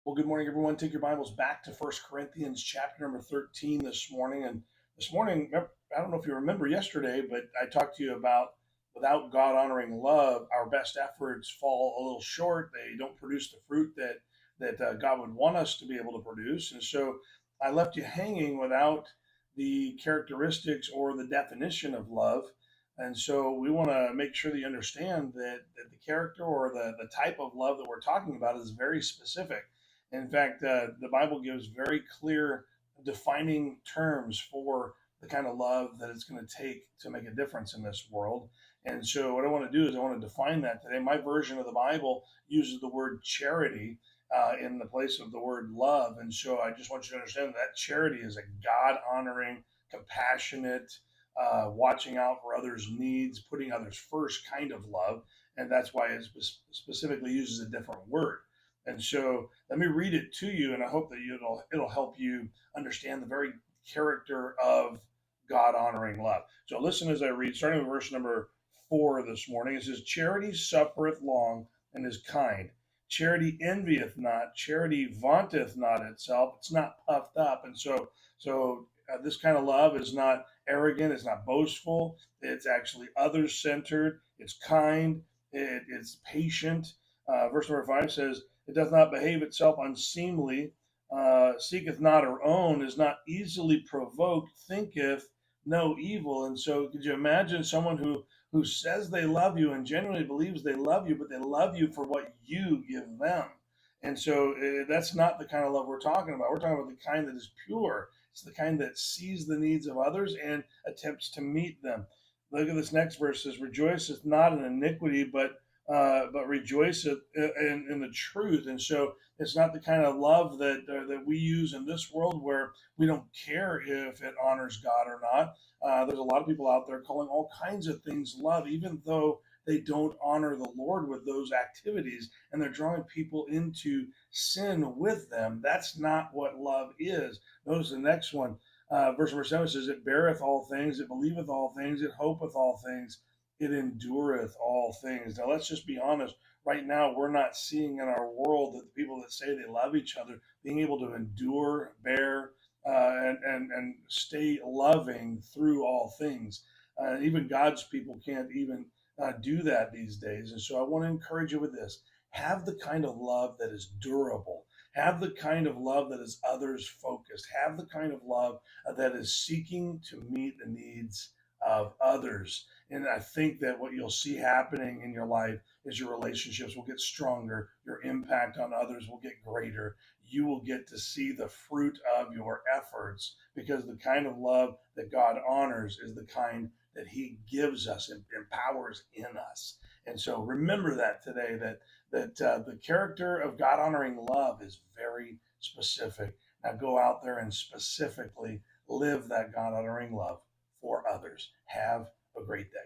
Well, good morning, everyone. Take your Bibles back to First Corinthians chapter number 13 this morning. And this morning, I don't know if you remember yesterday, but I talked to you about without God honoring love, our best efforts fall a little short. They don't produce the fruit that God would want us to be able to produce. And so I left you hanging without the characteristics or the definition of love. And so we want to make sure that you understand that the character or the type of love that we're talking about is very specific. In fact, the Bible gives very clear defining terms for the kind of love that it's going to take to make a difference in this world. And so, what I want to do is I want to define that today. My version of the Bible uses the word charity in the place of the word love. And so, I just want you to understand that charity is a God honoring, compassionate, watching out for others' needs, putting others first kind of love. And that's why it specifically uses a different word. And so let me read it to you, and I hope that it'll help you understand the very character of God honoring love. So listen as I read, starting with verse number 4 this morning. It says, "Charity suffereth long and is kind. Charity envieth not. Charity vaunteth not itself. It's not puffed up." And this kind of love is not arrogant. It's not boastful. It's actually others centered. It's kind. It's patient. Verse number 5 says, "It doth not behave itself unseemly, seeketh not her own, is not easily provoked, thinketh no evil." And so, could you imagine someone who says they love you and genuinely believes they love you, but they love you for what you give them? And so, that's not the kind of love we're talking about. We're talking about the kind that is pure. It's the kind that sees the needs of others and attempts to meet them. Look at this next verse: says, "Rejoiceth not in iniquity, but rejoiceth in the truth." And so it's not the kind of love that we use in this world where we don't care if it honors God or not. There's a lot of people out there calling all kinds of things love, even though they don't honor the Lord with those activities, and they're drawing people into sin with them. That's not what love is. Notice the next one. Verse number 7 says, "It beareth all things, it believeth all things, it hopeth all things, it endureth all things." Now, let's just be honest. Right now, we're not seeing in our world that the people that say they love each other being able to endure, bear, and stay loving through all things. Even God's people can't even do that these days. And so, I want to encourage you with this: have the kind of love that is durable. Have the kind of love that is others focused. Have the kind of love that is seeking to meet the needs of others. And I think that what you'll see happening in your life is your relationships will get stronger, your impact on others will get greater. You will get to see the fruit of your efforts because the kind of love that God honors is the kind that He gives us and empowers in us. And so remember that today that the character of God honoring love is very specific. Now go out there and specifically live that God honoring love for others. Have a great day.